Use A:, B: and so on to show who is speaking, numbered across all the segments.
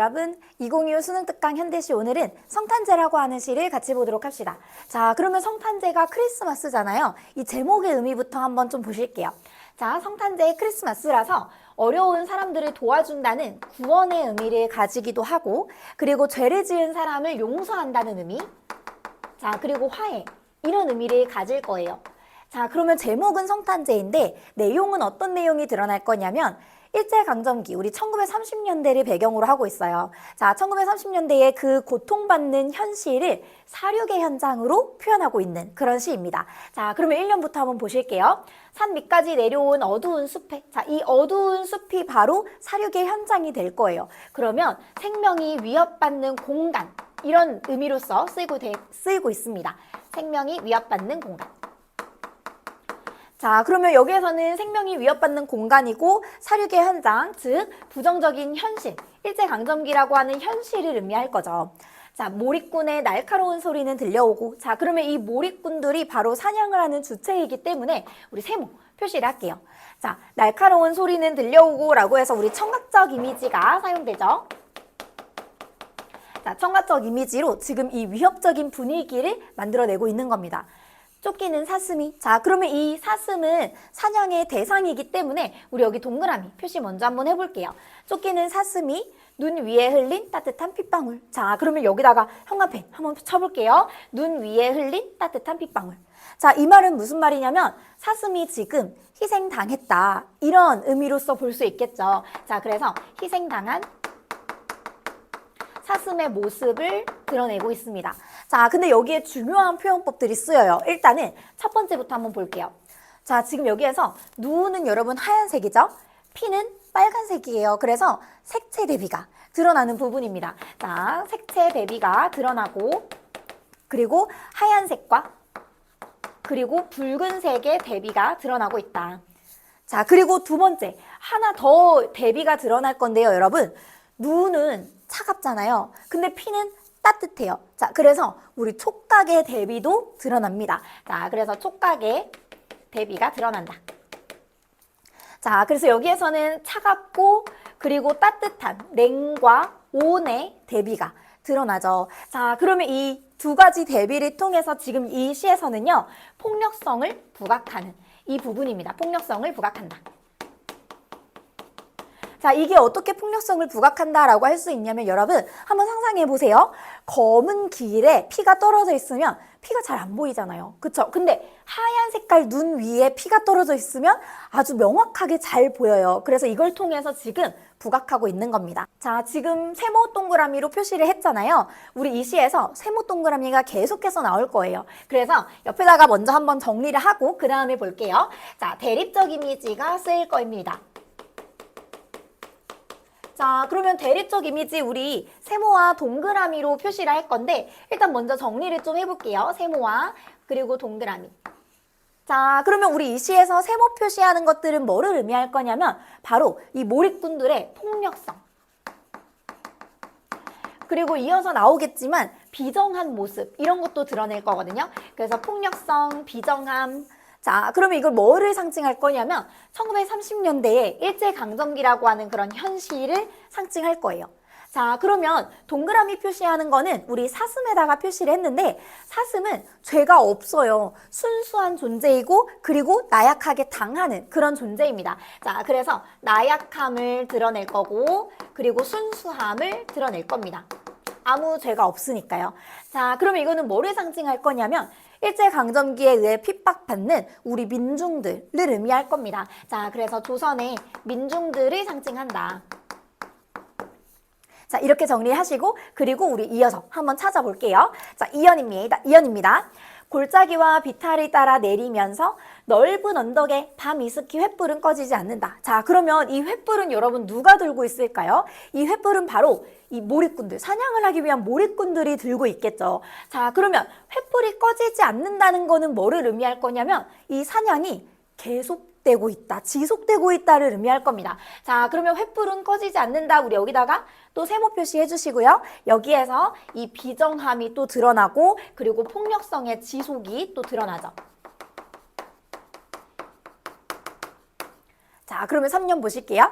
A: 여러분, 2025 수능 특강 현대시 오늘은 성탄제라고 하는 시를 같이 보도록 합시다. 자, 그러면 성탄제가 크리스마스잖아요. 이 제목의 의미부터 한번 좀 보실게요. 자, 성탄제 크리스마스라서 어려운 사람들을 도와준다는 구원의 의미를 가지기도 하고, 그리고 죄를 지은 사람을 용서한다는 의미, 자, 그리고 화해, 이런 의미를 가질 거예요. 자, 그러면 제목은 성탄제인데 내용은 어떤 내용이 드러날 거냐면 일제강점기, 우리 1930년대를 배경으로 하고 있어요. 자, 1930년대에 그 고통받는 현실을 사륙의 현장으로 표현하고 있는 그런 시입니다. 자, 그러면 1년부터 한번 보실게요. 산 밑까지 내려온 어두운 숲에, 자, 이 어두운 숲이 바로 사륙의 현장이 될 거예요. 그러면 생명이 위협받는 공간, 이런 의미로서 쓰이고 있습니다. 생명이 위협받는 공간. 자, 그러면 여기에서는 생명이 위협받는 공간이고 사륙의 현장, 즉 부정적인 현실, 일제강점기라고 하는 현실을 의미할 거죠. 자, 몰입꾼의 날카로운 소리는 들려오고, 자, 그러면 이 몰입꾼들이 바로 사냥을 하는 주체이기 때문에 우리 세모 표시를 할게요. 자, 날카로운 소리는 들려오고 라고 해서 우리 청각적 이미지가 사용되죠. 자, 청각적 이미지로 지금 이 위협적인 분위기를 만들어내고 있는 겁니다. 쫓기는 사슴이. 자, 그러면 이 사슴은 사냥의 대상이기 때문에 우리 여기 동그라미 표시 먼저 한번 해볼게요. 쫓기는 사슴이 눈 위에 흘린 따뜻한 핏방울. 자, 그러면 여기다가 형광펜 한번 쳐볼게요. 눈 위에 흘린 따뜻한 핏방울. 자, 이 말은 무슨 말이냐면 사슴이 지금 희생당했다, 이런 의미로서 볼 수 있겠죠. 자, 그래서 희생당한 사슴의 모습을 드러내고 있습니다. 자, 근데 여기에 중요한 표현법들이 쓰여요. 일단은 첫 번째부터 한번 볼게요. 자, 지금 여기에서 눈은 여러분 하얀색이죠? 피는 빨간색이에요. 그래서 색채 대비가 드러나는 부분입니다. 자, 색채 대비가 드러나고, 그리고 하얀색과 그리고 붉은색의 대비가 드러나고 있다. 자, 그리고 두 번째, 하나 더 대비가 드러날 건데요, 여러분. 눈은 차갑잖아요. 근데 피는 따뜻해요. 자, 그래서 우리 촉각의 대비도 드러납니다. 자, 그래서 촉각의 대비가 드러난다. 자, 그래서 여기에서는 차갑고 그리고 따뜻한 냉과 온의 대비가 드러나죠. 자, 그러면 이 두 가지 대비를 통해서 지금 이 시에서는요, 폭력성을 부각하는 이 부분입니다. 폭력성을 부각한다. 자, 이게 어떻게 폭력성을 부각한다라고 할 수 있냐면 여러분 한번 상상해 보세요. 검은 길에 피가 떨어져 있으면 피가 잘 안 보이잖아요. 그쵸? 근데 하얀 색깔 눈 위에 피가 떨어져 있으면 아주 명확하게 잘 보여요. 그래서 이걸 통해서 지금 부각하고 있는 겁니다. 자, 지금 세모 동그라미로 표시를 했잖아요. 우리 이 시에서 세모 동그라미가 계속해서 나올 거예요. 그래서 옆에다가 먼저 한번 정리를 하고 그 다음에 볼게요. 자, 대립적 이미지가 쓰일 겁니다. 자, 그러면 대립적 이미지 우리 세모와 동그라미로 표시를 할 건데 일단 먼저 정리를 좀 해볼게요. 세모와 그리고 동그라미. 자, 그러면 우리 이 시에서 세모 표시하는 것들은 뭐를 의미할 거냐면 바로 이 몰입꾼들의 폭력성, 그리고 이어서 나오겠지만 비정한 모습, 이런 것도 드러낼 거거든요. 그래서 폭력성, 비정함. 자, 그러면 이걸 뭐를 상징할 거냐면 1930년대에 일제강점기라고 하는 그런 현실을 상징할 거예요. 자, 그러면 동그라미 표시하는 거는 우리 사슴에다가 표시를 했는데 사슴은 죄가 없어요. 순수한 존재이고 그리고 나약하게 당하는 그런 존재입니다. 자, 그래서 나약함을 드러낼 거고 그리고 순수함을 드러낼 겁니다. 아무 죄가 없으니까요. 자, 그러면 이거는 뭐를 상징할 거냐면 일제강점기에 의해 핍박받는 우리 민중들을 의미할 겁니다. 자, 그래서 조선의 민중들을 상징한다. 자, 이렇게 정리하시고 그리고 우리 이어서 한번 찾아볼게요. 자, 이연입니다. 골짜기와 비탈을 따라 내리면서 넓은 언덕에 밤 이슬기 횃불은 꺼지지 않는다. 자, 그러면 이 횃불은 여러분 누가 들고 있을까요? 이 횃불은 바로 이 몰입꾼들, 사냥을 하기 위한 몰입꾼들이 들고 있겠죠. 자, 그러면 횃불이 꺼지지 않는다는 거는 뭐를 의미할 거냐면 이 사냥이 계속되고 있다, 지속되고 있다를 의미할 겁니다. 자, 그러면 횃불은 꺼지지 않는다. 우리 여기다가 또 세모 표시해 주시고요. 여기에서 이 비정함이 또 드러나고 그리고 폭력성의 지속이 또 드러나죠. 자, 그러면 3년 보실게요.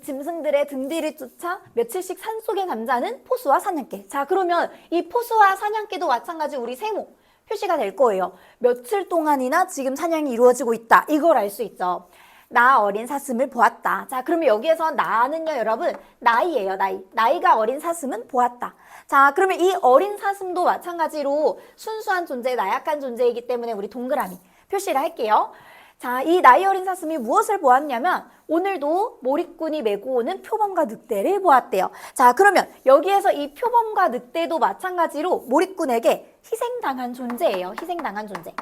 A: 짐승들의 등 뒤를 쫓아 며칠씩 산속에 잠자는 포수와 사냥개. 자, 그러면 이 포수와 사냥개도 마찬가지 우리 세모 표시가 될 거예요. 며칠 동안이나 지금 사냥이 이루어지고 있다. 이걸 알 수 있죠. 나 어린 사슴을 보았다. 자, 그러면 여기에서 나는요, 여러분, 나이예요, 나이. 나이가 어린 사슴은 보았다. 자, 그러면 이 어린 사슴도 마찬가지로 순수한 존재, 나약한 존재이기 때문에 우리 동그라미 표시를 할게요. 자, 이 나이 어린 사슴이 무엇을 보았냐면 오늘도 몰입꾼이 메고 오는 표범과 늑대를 보았대요. 자, 그러면 여기에서 이 표범과 늑대도 마찬가지로 몰입꾼에게 희생당한 존재예요. 희생당한 존재.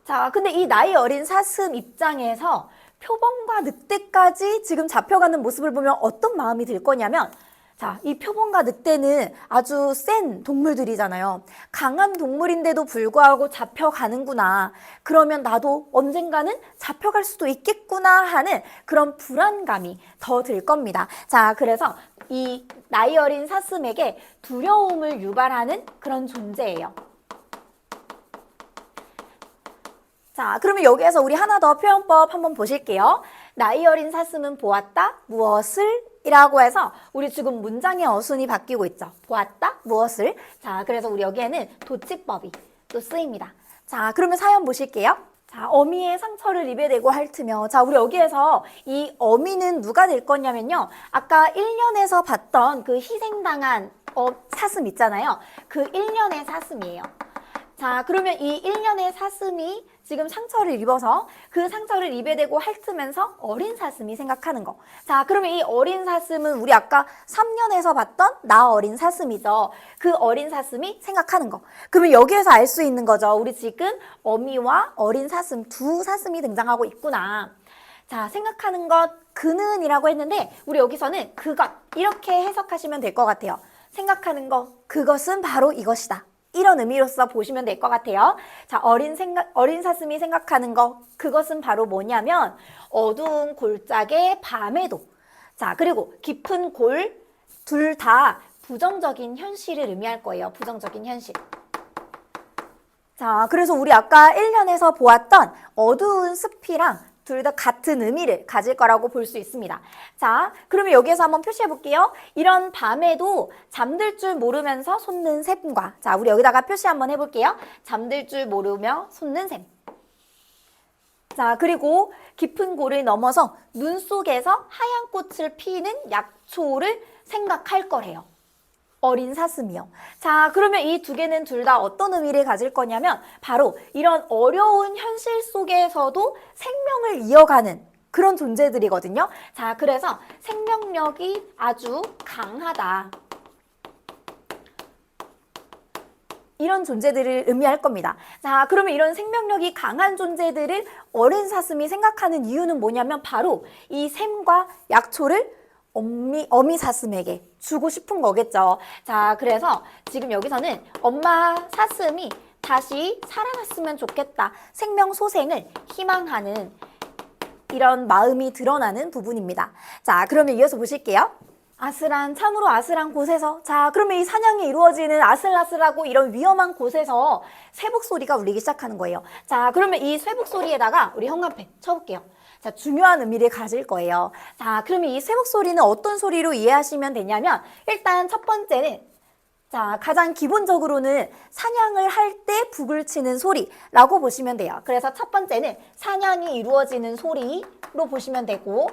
A: 자, 근데 이 나이 어린 사슴 입장에서 표범과 늑대까지 지금 잡혀가는 모습을 보면 어떤 마음이 들 거냐면, 자, 이 표범과 늑대는 아주 센 동물들이잖아요. 강한 동물인데도 불구하고 잡혀가는구나. 그러면 나도 언젠가는 잡혀갈 수도 있겠구나 하는 그런 불안감이 더 들 겁니다. 자, 그래서 이 나이 어린 사슴에게 두려움을 유발하는 그런 존재예요. 자, 그러면 여기에서 우리 하나 더 표현법 한번 보실게요. 나이 어린 사슴은 보았다, 무엇을? 이라고 해서 우리 지금 문장의 어순이 바뀌고 있죠. 보았다, 무엇을? 자, 그래서 우리 여기에는 도치법이 또 쓰입니다. 자, 그러면 사연 보실게요. 자, 어미의 상처를 입에 대고 핥으며, 자, 우리 여기에서 이 어미는 누가 될 거냐면요. 아까 1년에서 봤던 그 희생당한 사슴 있잖아요. 그 1년의 사슴이에요. 자, 그러면 이 1년의 사슴이 지금 상처를 입어서 그 상처를 입에 대고 핥으면서 어린 사슴이 생각하는 거. 자, 그러면 이 어린 사슴은 우리 아까 3년에서 봤던 나 어린 사슴이죠. 그 어린 사슴이 생각하는 거. 그러면 여기에서 알 수 있는 거죠. 우리 지금 어미와 어린 사슴 두 사슴이 등장하고 있구나. 자, 생각하는 것 그는이라고 했는데 우리 여기서는 그것 이렇게 해석하시면 될 것 같아요. 생각하는 것 그것은 바로 이것이다. 이런 의미로서 보시면 될 것 같아요. 자, 어린 사슴이 생각하는 것, 그것은 바로 뭐냐면 어두운 골짜기의 밤에도, 자, 그리고 깊은 골, 둘 다 부정적인 현실을 의미할 거예요. 부정적인 현실. 자, 그래서 우리 아까 1년에서 보았던 어두운 숲이랑 둘 다 같은 의미를 가질 거라고 볼 수 있습니다. 자, 그러면 여기에서 한번 표시해 볼게요. 이런 밤에도 잠들 줄 모르면서 솟는 샘과, 자, 우리 여기다가 표시 한번 해볼게요. 잠들 줄 모르며 솟는 샘. 자, 그리고 깊은 골을 넘어서 눈 속에서 하얀 꽃을 피는 약초를 생각할 거래요. 어린 사슴이요. 자, 그러면 이 두 개는 둘 다 어떤 의미를 가질 거냐면 바로 이런 어려운 현실 속에서도 생명을 이어가는 그런 존재들이거든요. 자, 그래서 생명력이 아주 강하다. 이런 존재들을 의미할 겁니다. 자, 그러면 이런 생명력이 강한 존재들을 어린 사슴이 생각하는 이유는 뭐냐면 바로 이 샘과 약초를 어미 사슴에게 주고 싶은 거겠죠. 자, 그래서 지금 여기서는 엄마 사슴이 다시 살아났으면 좋겠다. 생명 소생을 희망하는 이런 마음이 드러나는 부분입니다. 자, 그러면 이어서 보실게요. 아슬한, 참으로 아슬한 곳에서, 자, 그러면 이 사냥이 이루어지는 아슬아슬하고 이런 위험한 곳에서 쇠북 소리가 울리기 시작하는 거예요. 자, 그러면 이 쇠북 소리에다가 우리 형광펜 쳐볼게요. 자, 중요한 의미를 가질 거예요. 자, 그러면 이 쇠북 소리는 어떤 소리로 이해하시면 되냐면 일단 첫 번째는, 자, 가장 기본적으로는 사냥을 할 때 북을 치는 소리라고 보시면 돼요. 그래서 첫 번째는 사냥이 이루어지는 소리로 보시면 되고,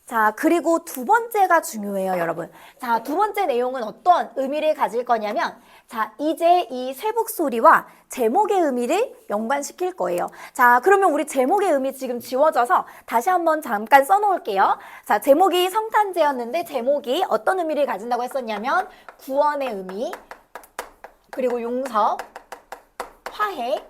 A: 자, 그리고 두 번째가 중요해요, 여러분. 자, 두 번째 내용은 어떤 의미를 가질 거냐면, 자, 이제 이 쇠북 소리와 제목의 의미를 연관시킬 거예요. 자, 그러면 우리 제목의 의미 지금 지워져서 다시 한번 잠깐 써놓을게요. 자, 제목이 성탄제였는데 제목이 어떤 의미를 가진다고 했었냐면 구원의 의미, 그리고 용서, 화해,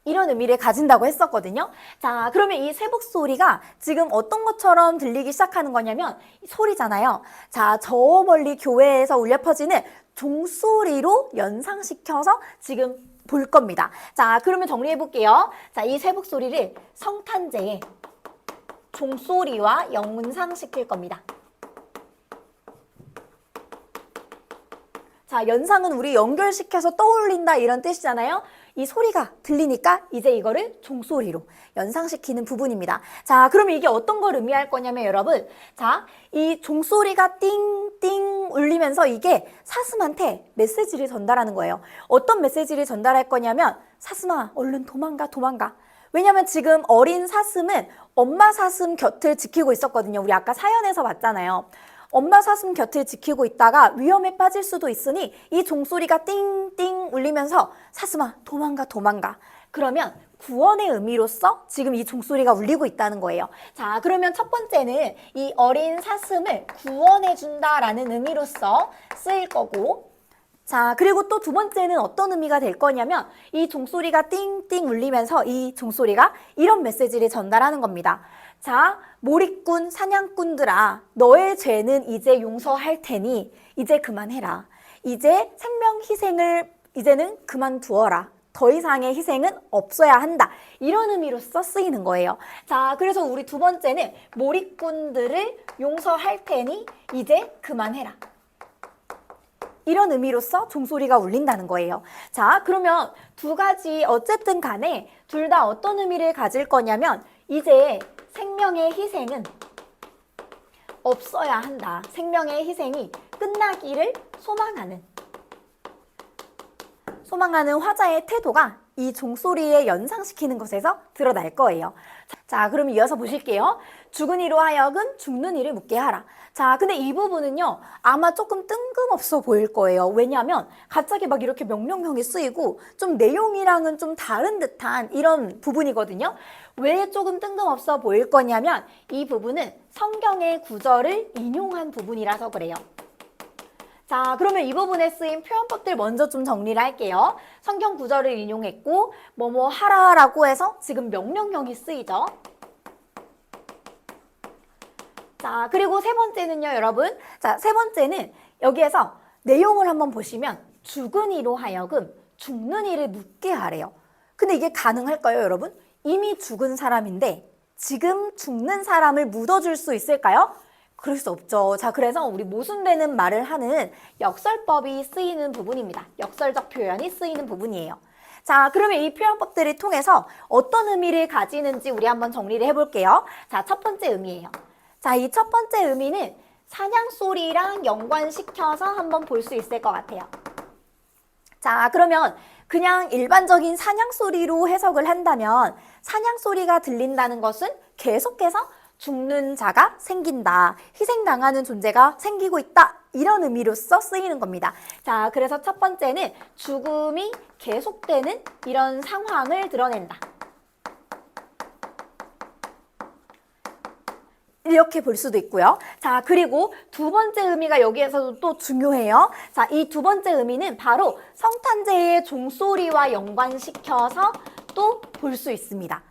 A: 이런 의미를 가진다고 했었거든요. 자, 그러면 이 쇠북 소리가 지금 어떤 것처럼 들리기 시작하는 거냐면 소리잖아요. 자, 저 멀리 교회에서 울려 퍼지는 종소리로 연상시켜서 지금 볼 겁니다. 자, 그러면 정리해 볼게요. 자, 이 쇠북 소리를 성탄제의 종소리와 연상시킬 겁니다. 자, 연상은 우리 연결시켜서 떠올린다 이런 뜻이잖아요. 이 소리가 들리니까 이제 이거를 종소리로 연상시키는 부분입니다. 자, 그러면 이게 어떤 걸 의미할 거냐면 여러분, 자, 이 종소리가 띵띵 울리면서 이게 사슴한테 메시지를 전달하는 거예요. 어떤 메시지를 전달할 거냐면 사슴아, 얼른 도망가, 도망가. 왜냐면 지금 어린 사슴은 엄마 사슴 곁을 지키고 있었거든요. 우리 아까 사연에서 봤잖아요. 엄마 사슴 곁을 지키고 있다가 위험에 빠질 수도 있으니 이 종소리가 띵띵 울리면서 사슴아 도망가 도망가. 그러면 구원의 의미로서 지금 이 종소리가 울리고 있다는 거예요. 자, 그러면 첫 번째는 이 어린 사슴을 구원해 준다라는 의미로서 쓰일 거고, 자, 그리고 또 두 번째는 어떤 의미가 될 거냐면 이 종소리가 띵띵 울리면서 이 종소리가 이런 메시지를 전달하는 겁니다. 자, 몰입꾼 사냥꾼들아, 너의 죄는 이제 용서할 테니 이제 그만해라. 이제 생명 희생을 이제는 그만두어라. 더 이상의 희생은 없어야 한다. 이런 의미로서 쓰이는 거예요. 자, 그래서 우리 두 번째는 몰입꾼들을 용서할 테니 이제 그만해라. 이런 의미로서 종소리가 울린다는 거예요. 자, 그러면 두 가지 어쨌든 간에 둘 다 어떤 의미를 가질 거냐면 이제 생명의 희생은 없어야 한다. 생명의 희생이 끝나기를 소망하는 화자의 태도가 이 종소리에 연상시키는 것에서 드러날 거예요. 자, 그럼 이어서 보실게요. 죽은 이로 하여금 죽는 이를 묻게 하라. 자, 근데 이 부분은요, 아마 조금 뜬금없어 보일 거예요. 왜냐하면 갑자기 막 이렇게 명령형이 쓰이고 좀 내용이랑은 좀 다른 듯한 이런 부분이거든요. 왜 조금 뜬금없어 보일 거냐면 이 부분은 성경의 구절을 인용한 부분이라서 그래요. 자, 그러면 이 부분에 쓰인 표현법들 먼저 좀 정리를 할게요. 성경 구절을 인용했고 뭐뭐 하라라고 해서 지금 명령형이 쓰이죠. 자, 그리고 세 번째는요, 여러분. 자, 세 번째는 여기에서 내용을 한번 보시면 죽은 이로 하여금 죽는 이를 묻게 하래요. 근데 이게 가능할까요, 여러분? 이미 죽은 사람인데 지금 죽는 사람을 묻어줄 수 있을까요? 그럴 수 없죠. 자, 그래서 우리 모순되는 말을 하는 역설법이 쓰이는 부분입니다. 역설적 표현이 쓰이는 부분이에요. 자, 그러면 이 표현법들을 통해서 어떤 의미를 가지는지 우리 한번 정리를 해볼게요. 자, 첫 번째 의미예요. 자, 이 첫 번째 의미는 사냥소리랑 연관시켜서 한번 볼 수 있을 것 같아요. 자, 그러면 그냥 일반적인 사냥소리로 해석을 한다면 사냥소리가 들린다는 것은 계속해서 죽는 자가 생긴다. 희생당하는 존재가 생기고 있다. 이런 의미로서 쓰이는 겁니다. 자, 그래서 첫 번째는 죽음이 계속되는 이런 상황을 드러낸다. 이렇게 볼 수도 있고요. 자, 그리고 두 번째 의미가 여기에서도 또 중요해요. 자, 이 두 번째 의미는 바로 성탄제의 종소리와 연관시켜서 또 볼 수 있습니다.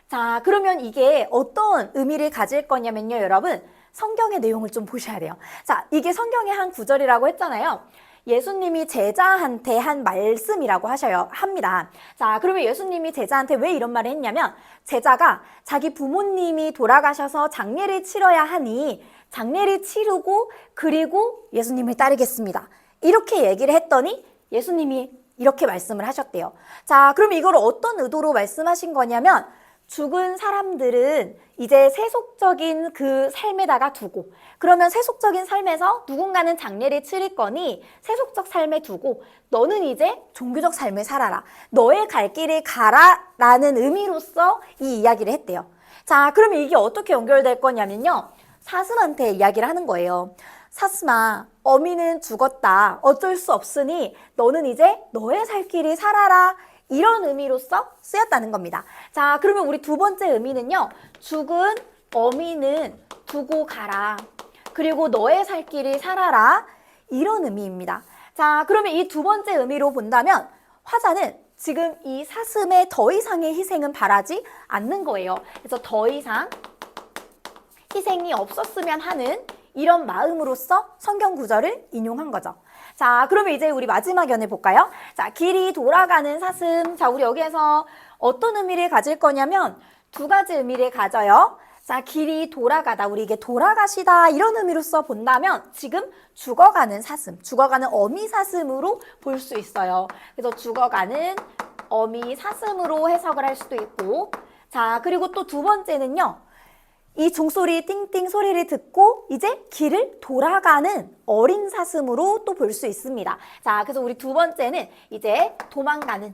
A: 자, 그러면 이게 어떤 의미를 가질 거냐면요, 여러분. 성경의 내용을 좀 보셔야 돼요. 자, 이게 성경의 한 구절이라고 했잖아요. 예수님이 제자한테 한 말씀이라고 합니다. 자, 그러면 예수님이 제자한테 왜 이런 말을 했냐면 제자가 자기 부모님이 돌아가셔서 장례를 치러야 하니 장례를 치르고 그리고 예수님을 따르겠습니다. 이렇게 얘기를 했더니 예수님이 이렇게 말씀을 하셨대요. 자, 그럼 이걸 어떤 의도로 말씀하신 거냐면 죽은 사람들은 이제 세속적인 그 삶에다가 두고 그러면 세속적인 삶에서 누군가는 장례를 치를 거니 세속적 삶에 두고 너는 이제 종교적 삶을 살아라. 너의 갈 길을 가라 라는 의미로서 이 이야기를 했대요. 자, 그러면 이게 어떻게 연결될 거냐면요. 사슴한테 이야기를 하는 거예요. 사슴아, 어미는 죽었다. 어쩔 수 없으니 너는 이제 너의 살 길을 살아라. 이런 의미로서 쓰였다는 겁니다. 자, 그러면 우리 두 번째 의미는요. 죽은 어미는 두고 가라. 그리고 너의 살 길을 살아라. 이런 의미입니다. 자, 그러면 이 두 번째 의미로 본다면 화자는 지금 이 사슴의 더 이상의 희생은 바라지 않는 거예요. 그래서 더 이상 희생이 없었으면 하는 이런 마음으로서 성경 구절을 인용한 거죠. 자, 그러면 이제 우리 마지막 연을 볼까요? 자, 길이 돌아가는 사슴. 자, 우리 여기에서 어떤 의미를 가질 거냐면 두 가지 의미를 가져요. 자, 길이 돌아가다. 우리 이게 돌아가시다 이런 의미로 써본다면 지금 죽어가는 사슴, 죽어가는 어미 사슴으로 볼 수 있어요. 그래서 죽어가는 어미 사슴으로 해석을 할 수도 있고, 자, 그리고 또 두 번째는요. 이 종소리 띵띵 소리를 듣고 이제 길을 돌아가는 어린 사슴으로 또 볼 수 있습니다. 자, 그래서 우리 두 번째는 이제 도망가는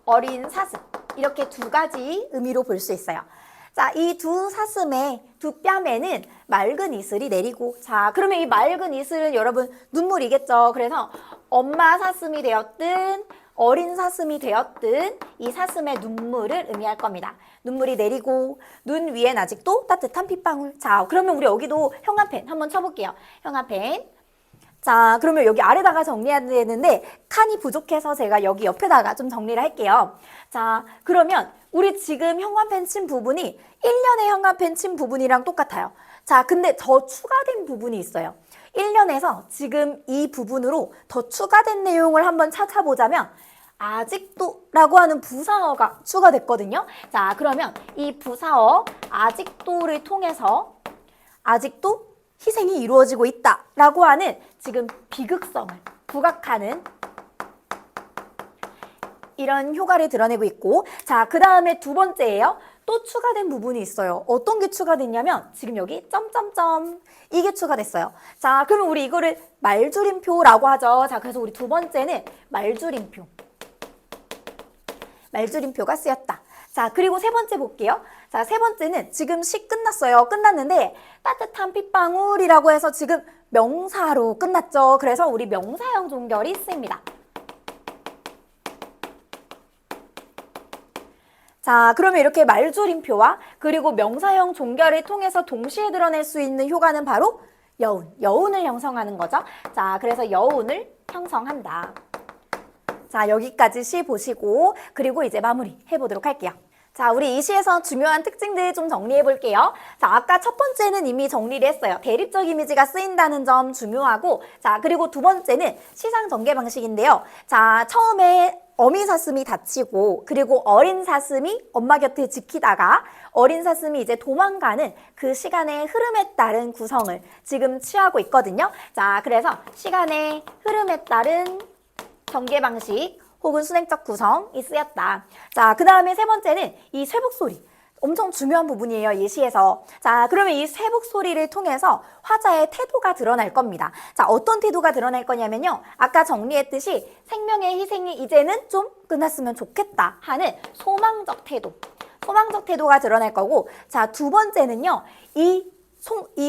A: 어린 사슴. 이렇게 두 가지 의미로 볼 수 있어요. 자, 이 두 사슴의 두 뺨에는 맑은 이슬이 내리고, 자, 그러면 이 맑은 이슬은 여러분 눈물이겠죠. 그래서 엄마 사슴이 되었든 어린 사슴이 되었든 이 사슴의 눈물을 의미할 겁니다. 눈물이 내리고 눈 위엔 아직도 따뜻한 핏방울. 자, 그러면 우리 여기도 형광펜 한번 쳐볼게요. 형광펜. 자, 그러면 여기 아래다가 정리해야 되는데 칸이 부족해서 제가 여기 옆에다가 좀 정리를 할게요. 자, 그러면 우리 지금 형광펜 친 부분이 1년의 형광펜 친 부분이랑 똑같아요. 자, 근데 더 추가된 부분이 있어요. 1년에서 지금 이 부분으로 더 추가된 내용을 한번 찾아보자면 아직도 라고 하는 부사어가 추가됐거든요. 자, 그러면 이 부사어 아직도를 통해서 아직도 희생이 이루어지고 있다 라고 하는 지금 비극성을 부각하는 이런 효과를 드러내고 있고, 자, 그 다음에 두 번째예요. 또 추가된 부분이 있어요. 어떤 게 추가됐냐면 지금 여기 점점점 이게 추가됐어요. 자, 그러면 우리 이거를 말줄임표라고 하죠. 자, 그래서 우리 두 번째는 말줄임표가 쓰였다. 자, 그리고 세 번째 볼게요. 자, 세 번째는 지금 시 끝났어요. 끝났는데 따뜻한 핏방울이라고 해서 지금 명사로 끝났죠. 그래서 우리 명사형 종결이 쓰입니다. 자, 그러면 이렇게 말줄임표와 그리고 명사형 종결을 통해서 동시에 드러낼 수 있는 효과는 바로 여운을 형성하는 거죠. 자, 그래서 여운을 형성한다. 자, 여기까지 시 보시고 그리고 이제 마무리 해보도록 할게요. 자, 우리 이 시에서 중요한 특징들 좀 정리해 볼게요. 자, 아까 첫 번째는 이미 정리를 했어요. 대립적 이미지가 쓰인다는 점 중요하고, 자, 그리고 두 번째는 시상 전개 방식인데요. 자, 처음에 어미 사슴이 다치고 그리고 어린 사슴이 엄마 곁을 지키다가 어린 사슴이 이제 도망가는 그 시간의 흐름에 따른 구성을 지금 취하고 있거든요. 자, 그래서 시간의 흐름에 따른 전개 방식 혹은 순행적 구성이 쓰였다. 자, 그 다음에 세 번째는 이 쇠복 소리. 엄청 중요한 부분이에요, 예시에서. 자, 그러면 이 쇠복 소리를 통해서 화자의 태도가 드러날 겁니다. 자, 어떤 태도가 드러날 거냐면요. 아까 정리했듯이 생명의 희생이 이제는 좀 끝났으면 좋겠다 하는 소망적 태도가 드러날 거고, 자, 두 번째는요. 이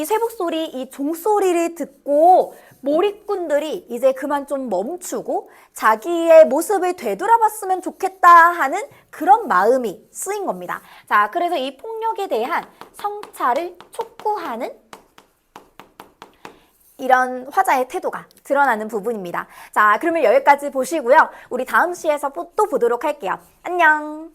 A: 쇠복 소리, 이 종소리를 듣고 몰입꾼들이 이제 그만 좀 멈추고 자기의 모습을 되돌아봤으면 좋겠다 하는 그런 마음이 쓰인 겁니다. 자, 그래서 이 폭력에 대한 성찰을 촉구하는 이런 화자의 태도가 드러나는 부분입니다. 자, 그러면 여기까지 보시고요. 우리 다음 시에서 또 보도록 할게요. 안녕!